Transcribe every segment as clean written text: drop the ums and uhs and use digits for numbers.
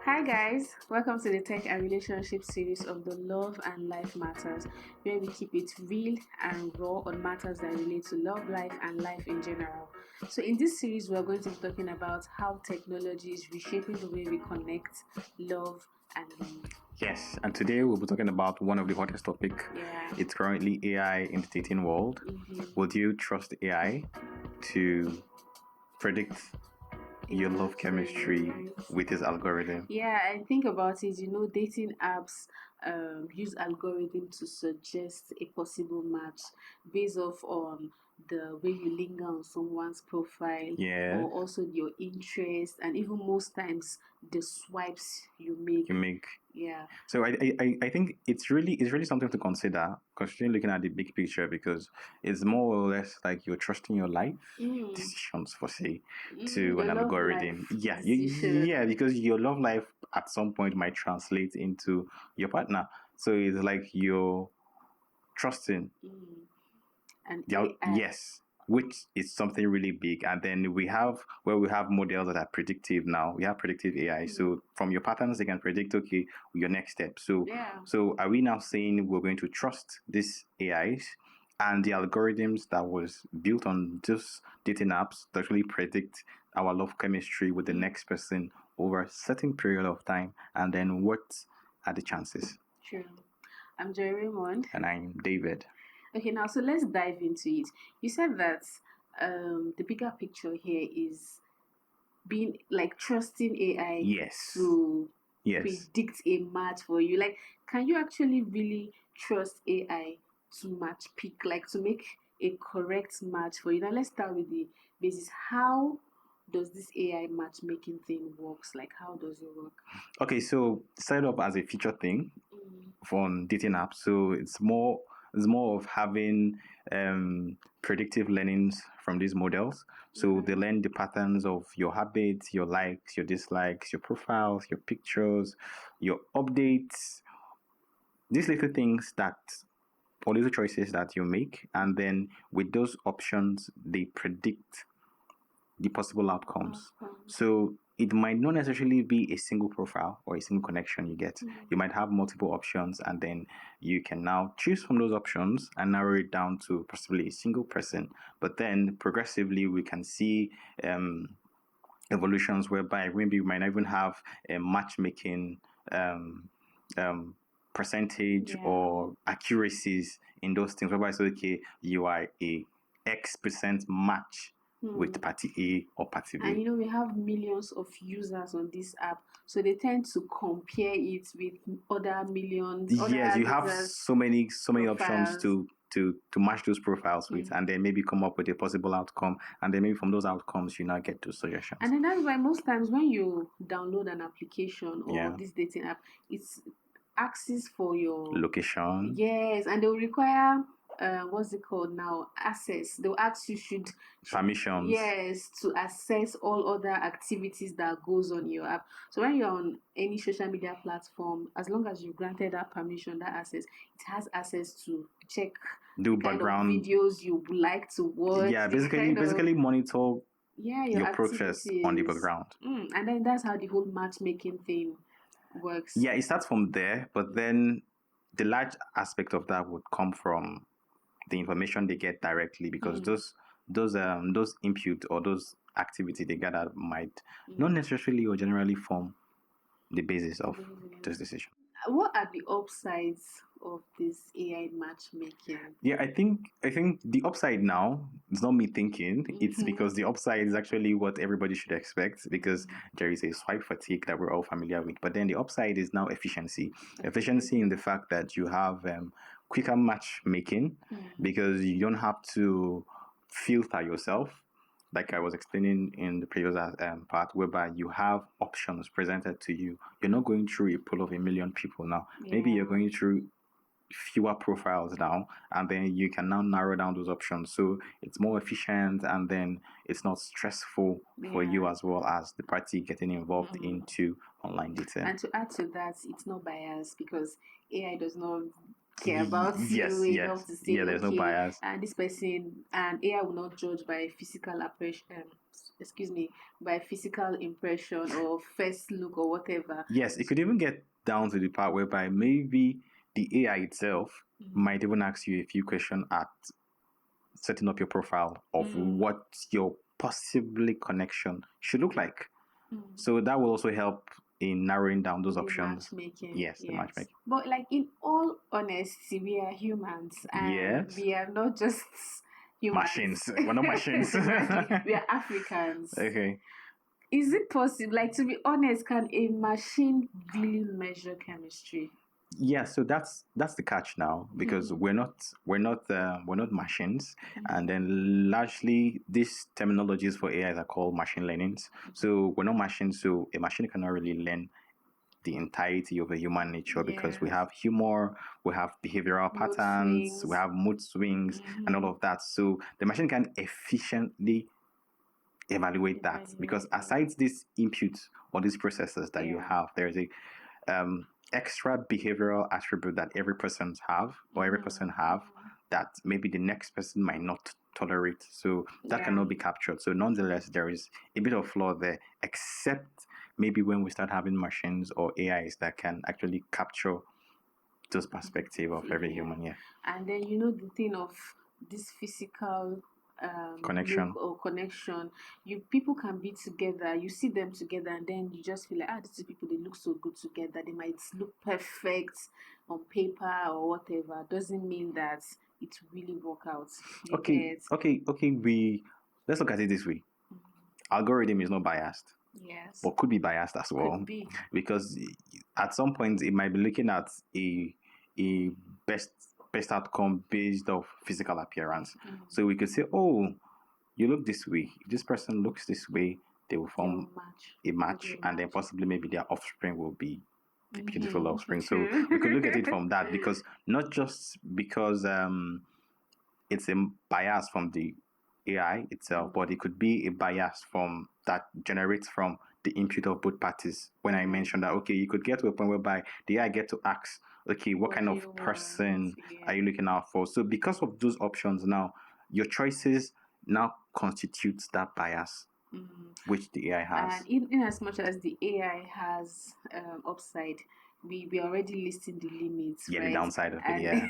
Hi guys, welcome to the Tech and Relationship series of the Love and Life Matters, where we keep it real and raw on matters that relate to love life and life in general. So in this series, we're going to be talking about how technology is reshaping the way we connect, love, and live. Yes, and today we'll be talking about one of the hottest topic. Yeah. It's currently AI in the dating world. Would you trust AI to predict your love chemistry with his algorithm? Yeah, I think about it. Dating apps use algorithm to suggest a possible match based off on the way you linger on someone's profile, Yeah. or also your interest, and even most times the swipes you make. Yeah. So I think it's really something to consider, considering looking at the big picture, because it's more or less like you're trusting your life decisions for say to an algorithm. Yeah, because your love life at some point might translate into your partner. So it's like you're trusting. And yes, which is something really big. And then we have models that are predictive now. We have predictive AI. So from your patterns, they can predict, okay, your next step. So are we now saying we're going to trust these AIs and the algorithms that was built on just dating apps to actually predict our love chemistry with the next person over a certain period of time? And then what are the chances? Sure. I'm Jerry Raymond. And I'm David. Okay, now so let's dive into it. You said that the bigger picture here is being like trusting AI to predict a match for you. Like, can you actually really trust AI to match pick, like to make a correct match for you? Now let's start with the basis. How does this AI matchmaking thing works? Like, how does it work? Okay, so set up as a feature thing from dating apps. So it's more of having predictive learnings from these models. So they learn the patterns of your habits, your likes, your dislikes, your profiles, your pictures, your updates, these little things or little choices that you make. And then with those options, they predict the possible outcomes. So it might not necessarily be a single profile or a single connection you get. You might have multiple options, and then you can now choose from those options and narrow it down to possibly a single person. But then progressively, we can see evolutions whereby maybe we might not even have a matchmaking percentage or accuracies in those things, whereby it's okay, you are a X% match with party A or party B. And we have millions of users on this app, so they tend to compare it with other millions. Yes, you have so many options to match those profiles with, and then maybe come up with a possible outcome, and then maybe from those outcomes you now get to suggestions. And then that's why most times when you download an application or this dating app, it's asks for your location. Yes, and they will require what's it called now? Access. They'll ask you permissions. Yes, to access all other activities that goes on your app. So when you're on any social media platform, as long as you granted that permission, that access, it has access to check do background videos you would like to watch. Yeah, basically monitor your progress on the background. And then that's how the whole matchmaking thing works. Yeah, it starts from there, but then the large aspect of that would come from the information they get directly, because those input or those activity they gather might not necessarily or generally form the basis of this decision. What are the upsides of this AI matchmaking? Yeah, I think the upside now, it's not me thinking, it's because the upside is actually what everybody should expect, because there is a swipe fatigue that we're all familiar with. But then the upside is now efficiency. Efficiency in the fact that you have quicker matchmaking, because you don't have to filter yourself, like I was explaining in the previous part, whereby you have options presented to you. You're not going through a pool of a million people now. Maybe you're going through fewer profiles now, and then you can now narrow down those options. So it's more efficient, and then it's not stressful for you as well as the party getting involved into online dating. And to add to that, it's not biased, because AI does not care about you enough to say, there's no bias. And this person, and AI will not judge by physical by physical impression or first look or whatever. Yes, it could even get down to the part whereby maybe the AI itself might even ask you a few questions at setting up your profile of what your possibly connection should look like. So that will also help in narrowing down those options. Matchmaking. Yes, the matchmaking. But like in all honesty, we are humans and we are not just humans. Machines. We're not machines. We are Africans. Okay. Is it possible, like, to be honest, can a machine really measure chemistry? Yeah, so that's the catch now, because we're not machines, and then largely these terminologies for AI are called machine learnings. So we're not machines, so a machine cannot really learn the entirety of a human nature, because we have humor, we have behavioral patterns, we have mood swings, and all of that. So the machine can efficiently evaluate that, because aside this input or these processes that you have, there is a extra behavioral attribute that every person have that maybe the next person might not tolerate. So that cannot be captured. So nonetheless, there is a bit of flaw there, except maybe when we start having machines or AIs that can actually capture those perspective of every human. Yeah. And then the thing of this physical connection people can be together, you see them together, and then you just feel like, these people, they look so good together, they might look perfect on paper or whatever. Doesn't mean that it really work out. Okay, let's look at it this way. Algorithm is not biased. Yes. But could be biased as well. Could be. Because at some point it might be looking at a best outcome based off physical appearance. So we could say, oh, you look this way. If this person looks this way, they will form a match, and then possibly maybe their offspring will be a beautiful offspring. So we could look at it from that, because not just because it's a bias from the AI itself, but it could be a bias from that generates from the input of both parties. When I mentioned that, okay, you could get to a point whereby the AI get to ask, okay, what kind of person are you looking out for? So because of those options now, your choices now constitutes that bias, which the AI has. And in as much as the AI has upside, we already listing the limits, right? The downside of it, yeah.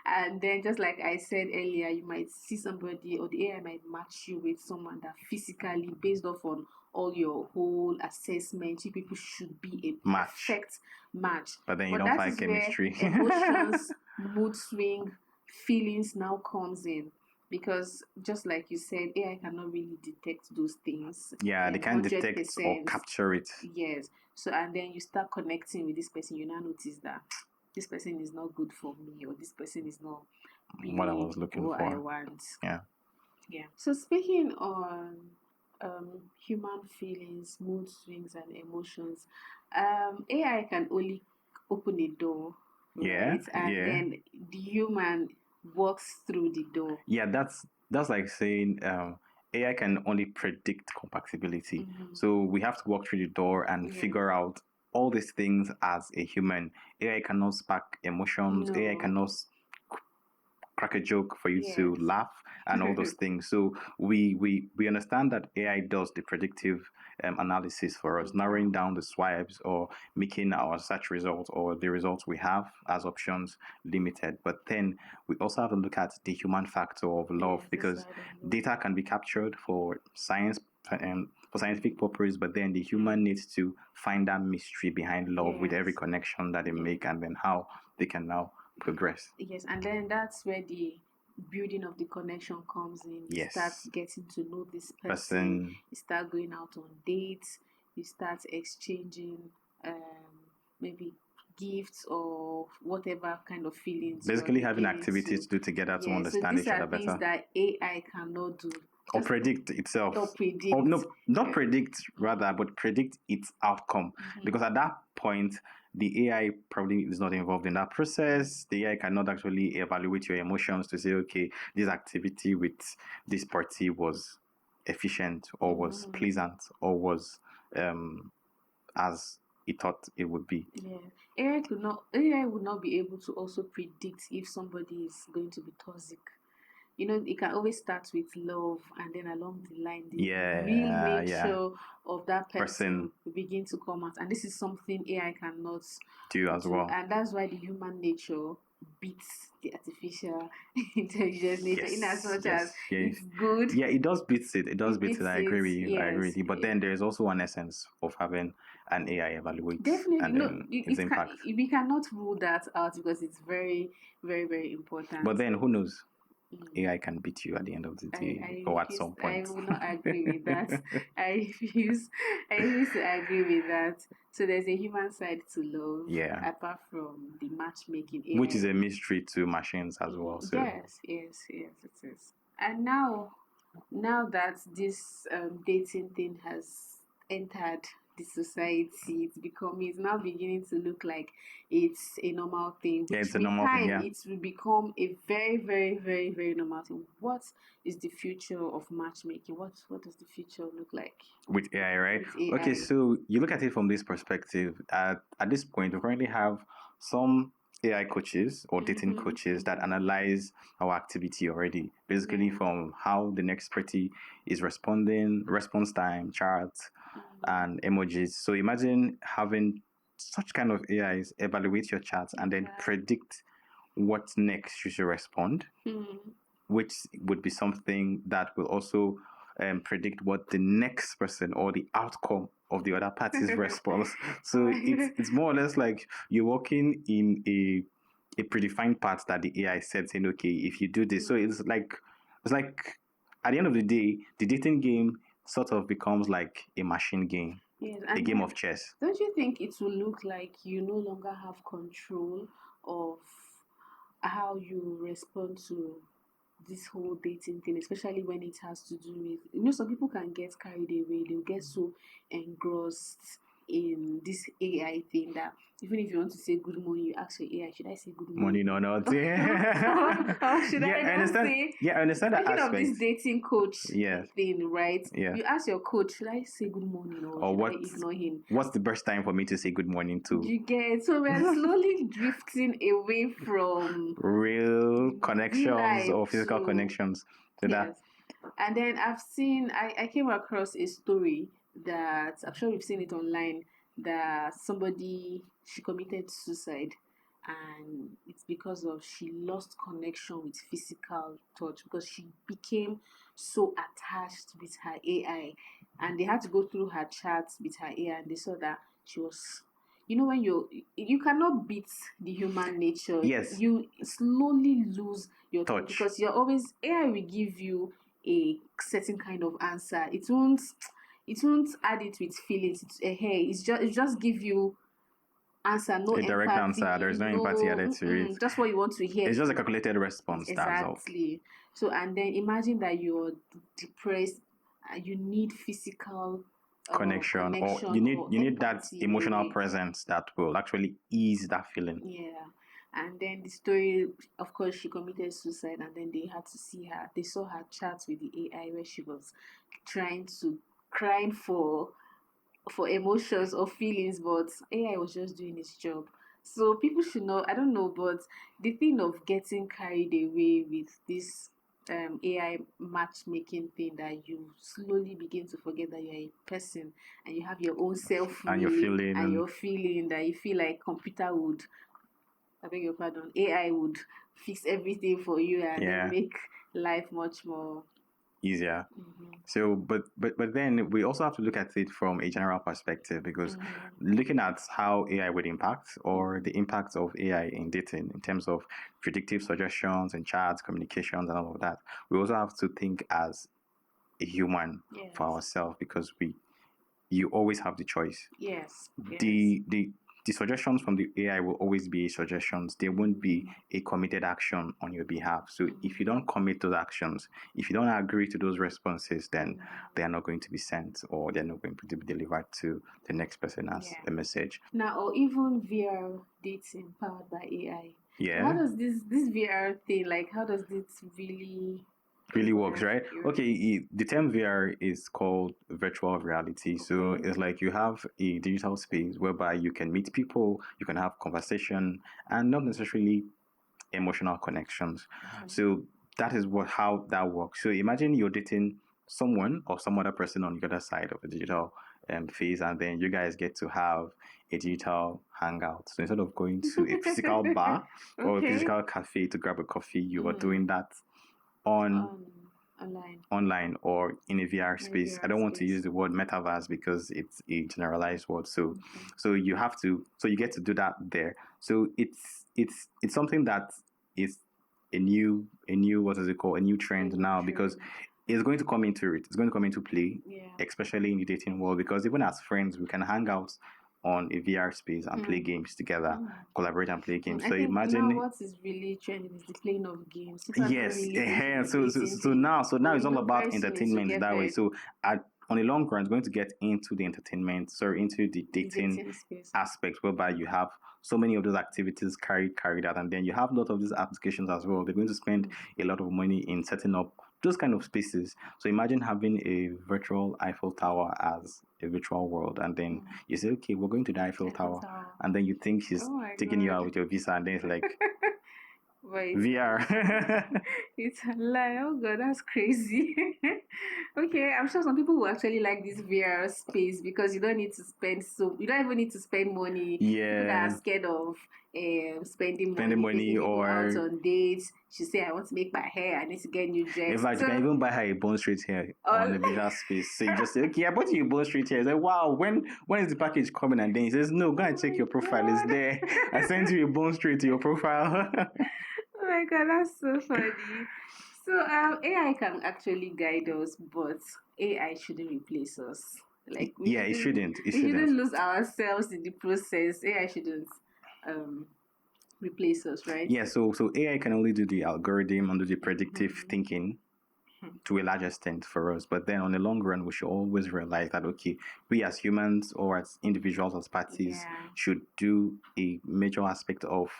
And then, just like I said earlier, you might see somebody, or the AI might match you with someone that physically, based off on all your whole assessment, you people should be a perfect match. But then you don't find chemistry. Emotions, mood swing, feelings now comes in. Because just like you said, AI cannot really detect those things. Yeah, they can't detect or capture it. Yes. So, and then you start connecting with this person, you now notice that this person is not good for me, or this person is not really what I was looking for. I want. Yeah. Yeah. So speaking on human feelings, mood swings, and emotions, AI can only open a door, right? And then the human walks through the door. Yeah, that's like saying AI can only predict compatibility. So we have to walk through the door and figure out all these things as a human. AI cannot spark emotions. AI cannot crack a joke for you to laugh and all those things. So we understand that AI does the predictive analysis for us, narrowing down the swipes or making our search results or the results we have as options limited. But then we also have to look at the human factor of love, because data can be captured for science and for scientific purposes, but then the human needs to find that mystery behind love with every connection that they make, and then how they can now progress. Yes, and then that's where the building of the connection comes in. You start getting to know this person. You start going out on dates. You start exchanging maybe gifts or whatever kind of feelings. Basically, having activities to do together to understand each other better. So these are things that AI cannot do. Or predict itself. Not predict rather, but predict its outcome. Because at that point, the AI probably is not involved in that process. The AI cannot actually evaluate your emotions to say, okay, this activity with this party was efficient or was pleasant or was as it thought it would be. Yeah. AI would not be able to also predict if somebody is going to be toxic. it can always start with love, and then along the line, the real nature of that person will begin to come out. And this is something AI cannot do as well. And that's why the human nature beats the artificial intelligence nature, in as much as it's good. Yeah, it does beat it. It does beat it. I agree with you. I agree with you. But then there is also an essence of having an AI evaluate. Definitely, its impact. We cannot rule that out because it's very, very, very important. But then who knows? AI can beat you at the end of the day, or at some point. I will not agree with that. I refuse to agree with that. So there's a human side to love, apart from the matchmaking AI, which is a mystery to machines as well. So yes, it is. And now that this dating thing has entered the society, it's now beginning to look like it's a normal thing. Yeah, it's a normal thing. Yeah, it will become a very, very, very, very normal thing. What is the future of matchmaking? What does the future look like with AI, right? With AI. Okay, so you look at it from this perspective. At this point, we currently have some AI coaches or dating coaches that analyze our activity already, basically from how the next party is responding, response time, charts, and emojis. So imagine having such kind of AIs evaluate your chats and then predict what next you should respond, which would be something that will also predict what the next person or the outcome of the other party's response. So it's more or less like you're working in a predefined path that the AI said, saying, okay, if you do this. So it's like at the end of the day, the dating game sort of becomes like a machine game. Yes, a game of chess. Don't you think it will look like you no longer have control of how you respond to this whole dating thing, especially when it has to do with, some people can get carried away. They'll get so engrossed in this AI thing that even if you want to say good morning, you ask your AI, should I say good morning? Morning or not? Or should I understand. Say? Yeah, I understand that aspect. Speaking of this dating coach thing, right? Yeah. You ask your coach, should I say good morning or should I ignore him? What's the best time for me to say good morning to? You get so we're slowly drifting away from real connections or physical connections to that. And then I came across a story that I'm sure we've seen it online, that she committed suicide, and it's because of she lost connection with physical touch, because she became so attached with her AI, and they had to go through her chats with her AI, and they saw that she was, when you cannot beat the human nature. Yes. You slowly lose your touch because you're always, AI will give you a certain kind of answer. It won't add it with feelings. It just give you answer, no a direct empathy, answer. There's no empathy added to it. Just what you want to hear. It's just a calculated response. Exactly. So, and then imagine that you're depressed and you need physical connection, or you need that emotional presence that will actually ease that feeling. Yeah. And then the story, of course, she committed suicide, and then they had to see her. They saw her chat with the AI where she was crying for emotions or feelings, but AI was just doing its job. So people should know, I don't know, but the thing of getting carried away with this AI matchmaking thing, that you slowly begin to forget that you're a person and you have your own self and you're feeling that you feel like computer would, I beg your pardon, AI would fix everything for you and then make life much more easier. So, but then we also have to look at it from a general perspective, because looking at how AI would impact, or the impact of AI in dating in terms of predictive suggestions and chats, communications, and all of that, we also have to think as a human for ourselves, because you always have the choice. Yes. The suggestions from the AI will always be suggestions. They won't be a committed action on your behalf. So if you don't commit those actions, if you don't agree to those responses, then they are not going to be sent, or they're not going to be delivered to the next person as a message. Now, or even VR dating powered by AI. Yeah. How does this VR thing, how does this really works, right? Okay, the term VR is called virtual reality. So it's like you have a digital space whereby you can meet people, you can have conversation, and not necessarily emotional connections. So that is how that works. So imagine you're dating someone or some other person on the other side of the digital phase, and then you guys get to have a digital hangout. So instead of going to a physical bar or a physical cafe to grab a coffee, you are doing that online or in a VR space. I don't want to use the word metaverse because it's a generalized word. So you get to do that there. So it's something that is a new what is it called? A new trend now because it's going to come into it. It's going to come into play, especially in the dating world, because even as friends, we can hang out on a VR space and play games together, collaborate and play games. So imagine now what is really trending is the playing of games. Yes, so now it's all about entertainment that way. So on a long run, it's going to get into the entertainment, into the dating aspect, whereby you have so many of those activities carried out, and then you have a lot of these applications as well. They're going to spend a lot of money in setting up those kind of spaces. So imagine having a virtual Eiffel Tower as a virtual world, and then you say, okay, we're going to the Eiffel Tower, and then you think she's taking you out with your visa, and then it's like VR. It's a lie. Oh god, that's crazy. Okay, I'm sure some people will actually like this VR space because you don't even need to spend money. People that are scared of spending money or out on dates. She say, I want to make my hair, I need to get new dress. In fact, you can even buy her a bone straight hair on the VR space. So you just say, okay, I bought you a bone straight hair. Say, wow, when is the package coming? And then he says, no, go and check your profile. It's there. I sent you a bone straight to your profile. Oh my god, that's so funny. So AI can actually guide us, but AI shouldn't replace us. Like it shouldn't. We shouldn't lose ourselves in the process. AI shouldn't replace us, right? Yeah. So AI can only do the algorithm and do the predictive thinking to a large extent for us. But then on the long run, we should always realize that, okay, we as humans or as individuals, as parties, should do a major aspect of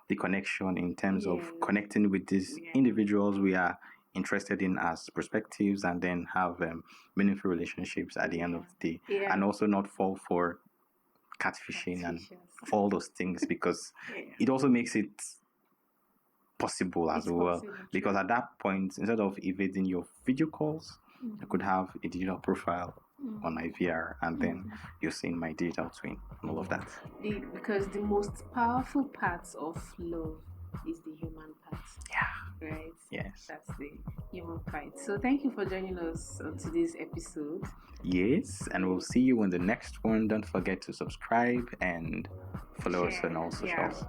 the connection in terms of connecting with these individuals we are interested in as perspectives, and then have meaningful relationships at the end of the day, and also not fall for catfishing and all those things, because it also makes it possible as well. Because at that point, instead of evading your video calls, I could have a digital profile on my VR, and then you're seeing my digital twin and all of that. Because the most powerful parts of love is the human part. Yeah. Right? Yes. That's the human part. So thank you for joining us on today's episode. Yes, and we'll see you in the next one. Don't forget to subscribe and follow us on all socials.